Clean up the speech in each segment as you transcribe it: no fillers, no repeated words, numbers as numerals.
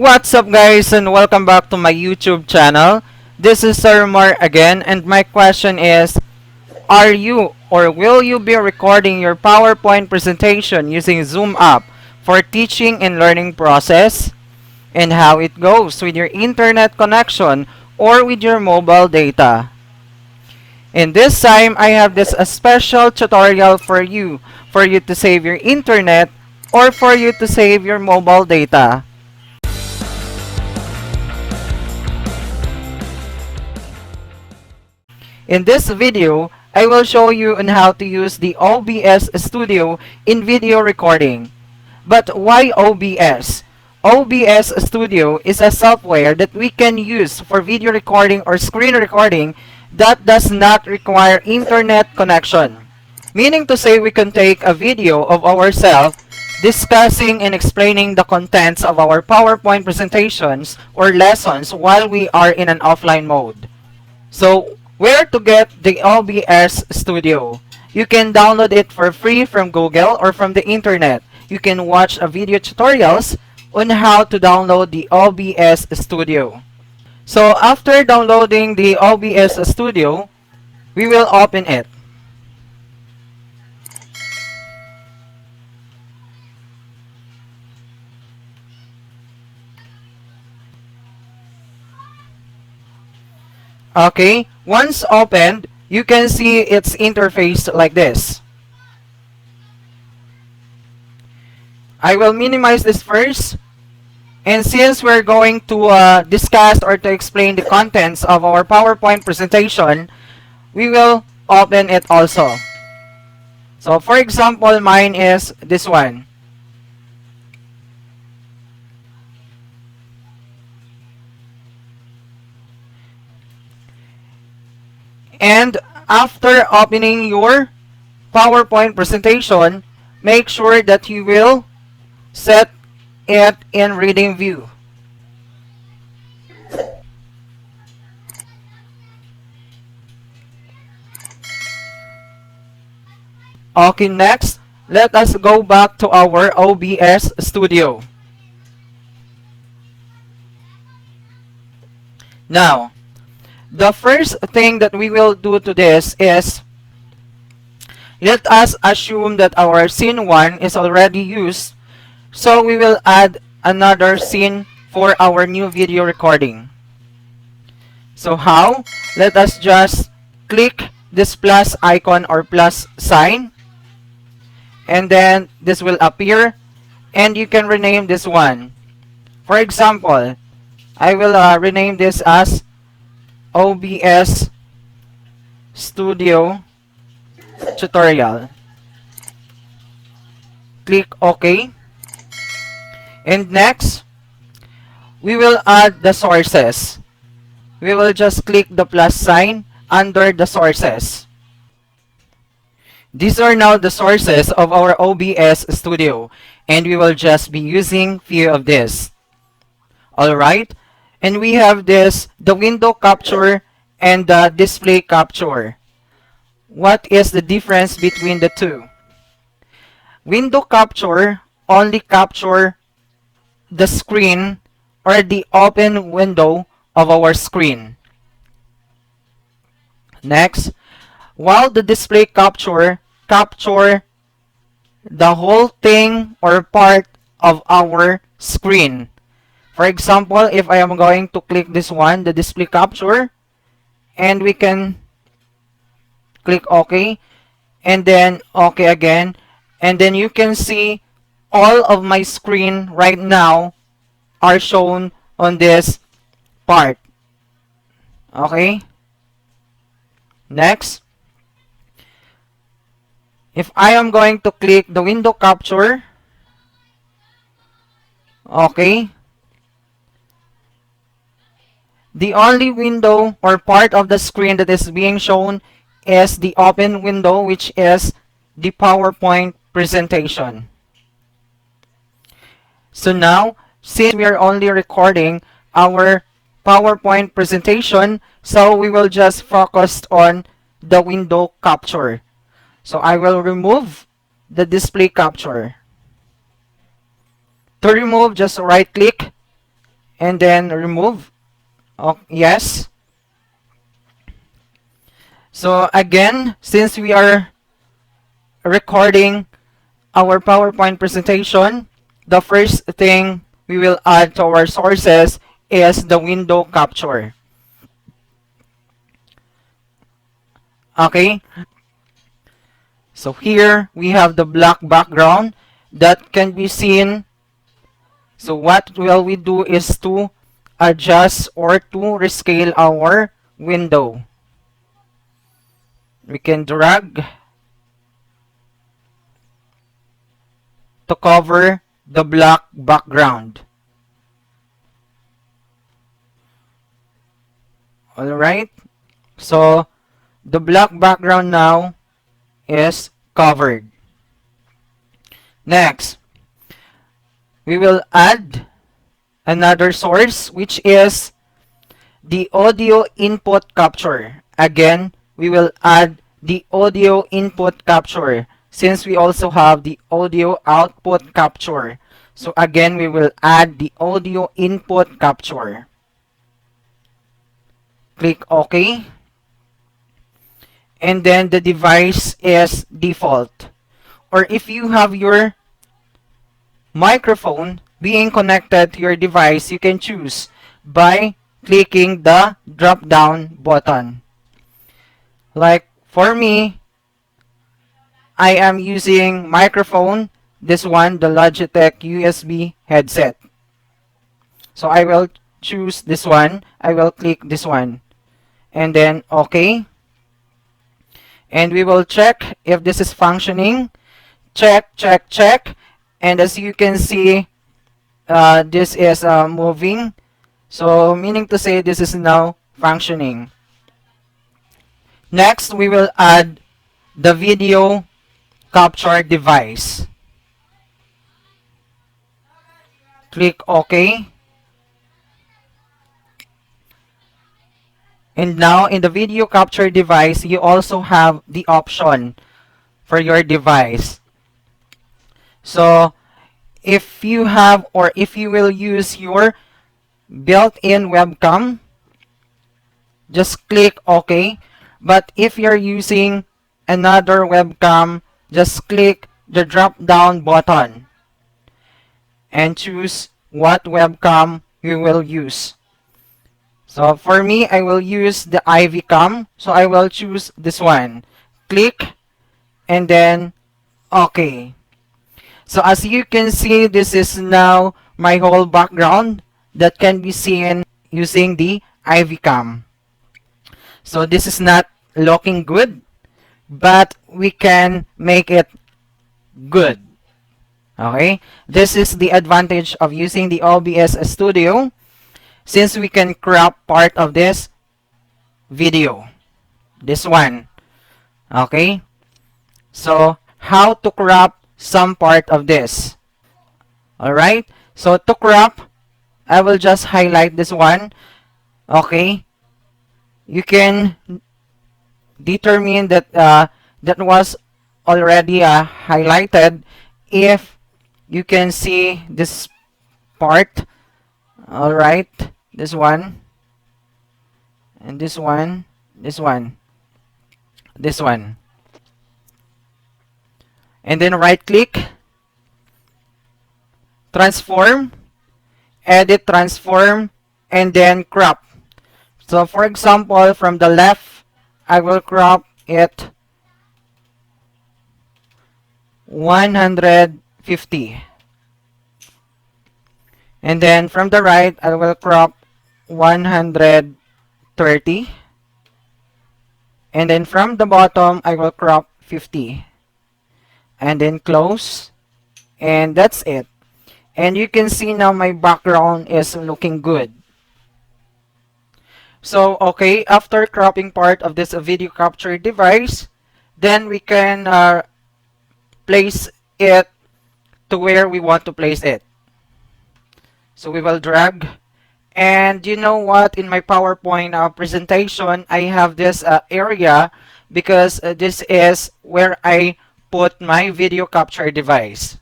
What's up guys, and welcome back to my YouTube channel. This is XerMar again, and my question is, are you or will you be recording your PowerPoint presentation using Zoom app for teaching and learning process? And how it goes with your internet connection or with your mobile data? And this time, I have this a special tutorial for you to save your internet or for you to save your mobile data. In this video, I will show you on how to use the OBS Studio in video recording. But why OBS? OBS Studio is a software that we can use for video recording or screen recording that does not require internet connection. Meaning to say we can take a video of ourselves discussing and explaining the contents of our PowerPoint presentations or lessons while we are in an offline mode. So, where to get the OBS Studio? You can download it for free from Google or from the internet. You can watch a video tutorials on how to download the OBS Studio. So after downloading the OBS Studio, we will open it. Okay, once opened, you can see its interface like this. I will minimize this first. And since we're going to discuss or to explain the contents of our PowerPoint presentation, we will open it also. So for example, mine is this one. And after opening your PowerPoint presentation, make sure that you will set it in reading view. Okay, next, let us go back to our OBS Studio. Now, the first thing that we will do to this is, let us assume that our scene 1 is already used. So we will add another scene for our new video recording. So how? Let us just click this plus icon or plus sign. And then this will appear. And you can rename this one. For example, I will rename this as OBS Studio Tutorial. Click OK. And next, we will add the sources. We will just click the plus sign under the sources. These are now the sources of our OBS Studio, and we will just be using few of this. Alright, and we have this, the window capture and the display capture. What is the difference between the two? Window capture only capture the screen or the open window of our screen. Next, while the display capture the whole thing or part of our screen. For example, if I am going to click this one, the display capture, and we can click OK, and then OK again, and then you can see all of my screen right now are shown on this part. Okay? Next, if I am going to click the window capture, okay, the only window or part of the screen that is being shown is the open window, which is the PowerPoint presentation. So now, since we are only recording our PowerPoint presentation, so we will just focus on the window capture. So I will remove the display capture. To remove, just right click and then remove. Oh, yes. So again, since we are recording our PowerPoint presentation, the first thing we will add to our sources is the window capture. Okay, so here we have the black background that can be seen. So what will we do is to adjust or to rescale our window. We can drag to cover the black background. Alright, so the black background now is covered. Next, we will add another source, which is the audio input capture. Again, we will add the audio input capture since we also have the audio output capture. So again, we will add the audio input capture. Click OK. And then the device is default. Or if you have your microphone being connected to your device, you can choose by clicking the drop down button. Like for me, I am using microphone, this one, the Logitech USB headset. So I will choose this one. I will click this one. And then OK. And we will check if this is functioning. Check, check, check. And as you can see, this is moving. So meaning to say this is now functioning. Next, we will add the video capture device. Click OK. And now in the video capture device, you also have the option for your device. So if you have or if you will use your built-in webcam, just click OK. But if you're using another webcam, just click the drop down button and choose what webcam you will use. So for me, I will use the IV cam. So I will choose this one. Click and then OK. So as you can see, this is now my whole background that can be seen using the IV cam. So this is not looking good, but we can make it good. Okay, this is the advantage of using the OBS Studio, since we can crop part of this video, this one. Okay, so how to crop some part of this? Alright, so to crop, I will just highlight this one. Okay, you can determine that that was already highlighted if you can see this part. Alright, this one and this one, this one, this one, and then right click, transform, edit transform, and then crop. So for example, from the left, I will crop it 150. And then from the right, I will crop 130. And then from the bottom, I will crop 50. And then close. And that's it. And you can see now my background is looking good. So, okay, after cropping part of this video capture device, then we can place it to where we want to place it. So we will drag. And you know what? In my PowerPoint presentation, I have this area because this is where I put my video capture device.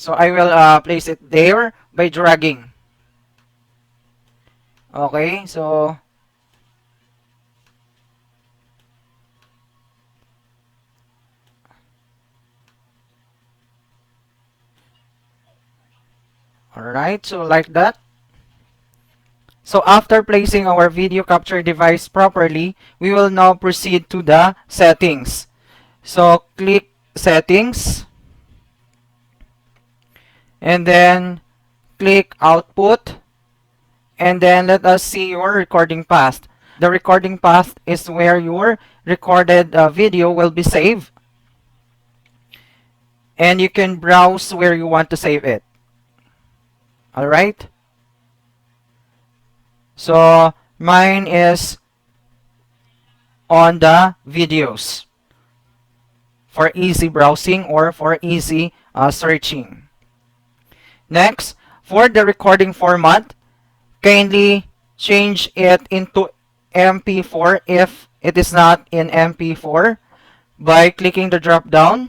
So I will place it there by dragging. Okay, so alright, so like that. So after placing our video capture device properly, we will now proceed to the settings. So click settings and then click output and then let us see your recording path. The recording path is where your recorded video will be saved, and you can browse where you want to save it. Alright, so mine is on the videos for easy browsing or for easy searching. Next, for the recording format, kindly change it into MP4 if it is not in MP4 by clicking the drop down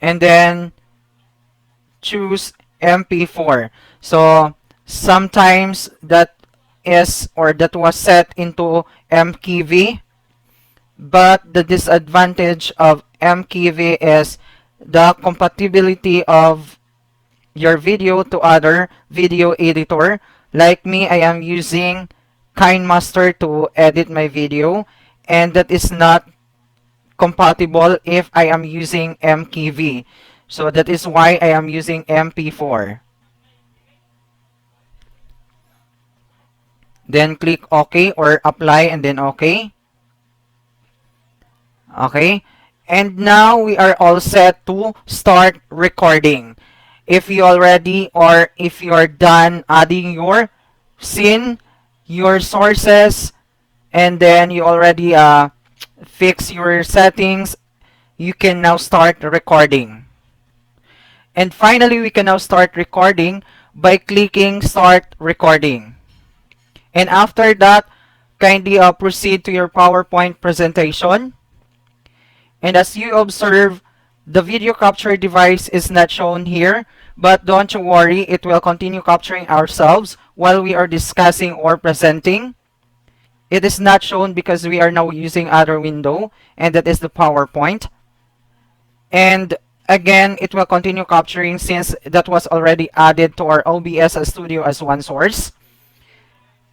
and then choose MP4. So sometimes that is or that was set into MKV, but the disadvantage of MKV is the compatibility of your video to other video editor. Like me, I am using KineMaster to edit my video, and that is not compatible if I am using MKV. So that is why I am using MP4. Then click OK or apply and then OK. Okay. And now we are all set to start recording. If you already or if you are done adding your scene, your sources, and then you already fix your settings, you can now start recording. And finally, we can now start recording by clicking start recording. And after that, kindly proceed to your PowerPoint presentation. And as you observe, the video capture device is not shown here, but don't you worry, it will continue capturing ourselves while we are discussing or presenting. It is not shown because we are now using other window, and that is the PowerPoint. And again, it will continue capturing since that was already added to our OBS Studio as one source.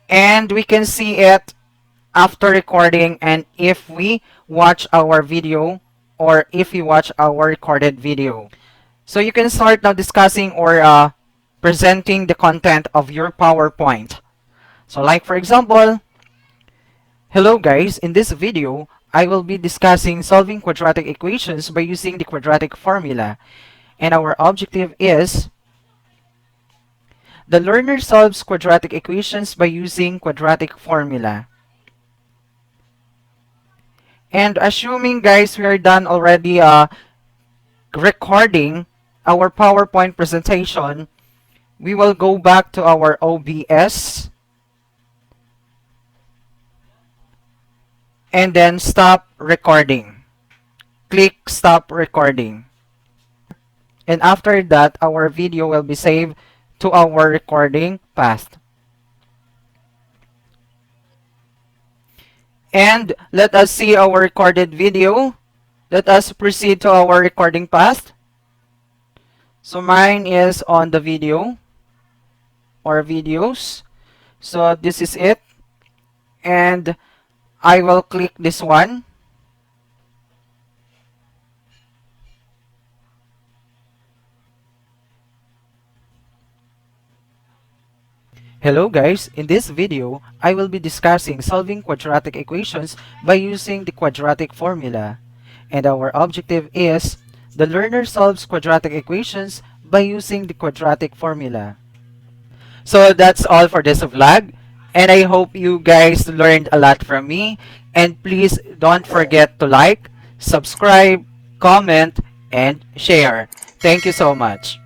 And we can see it after recording and if we watch our video or if we watch our recorded video. So you can start now discussing or presenting the content of your PowerPoint. So like for example, hello guys, in this video, I will be discussing solving quadratic equations by using the quadratic formula. And our objective is the learner solves quadratic equations by using quadratic formula. And assuming guys we are done already recording our PowerPoint presentation, we will go back to our OBS and then stop recording. Click stop recording. And after that, our video will be saved to our recording path. And let us see our recorded video. Let us proceed to our recording path. So mine is on the video or videos. So this is it. And I will click this one. Hello guys, in this video, I will be discussing solving quadratic equations by using the quadratic formula. And our objective is, the learner solves quadratic equations by using the quadratic formula. So that's all for this vlog, and I hope you guys learned a lot from me. And please don't forget to like, subscribe, comment, and share. Thank you so much.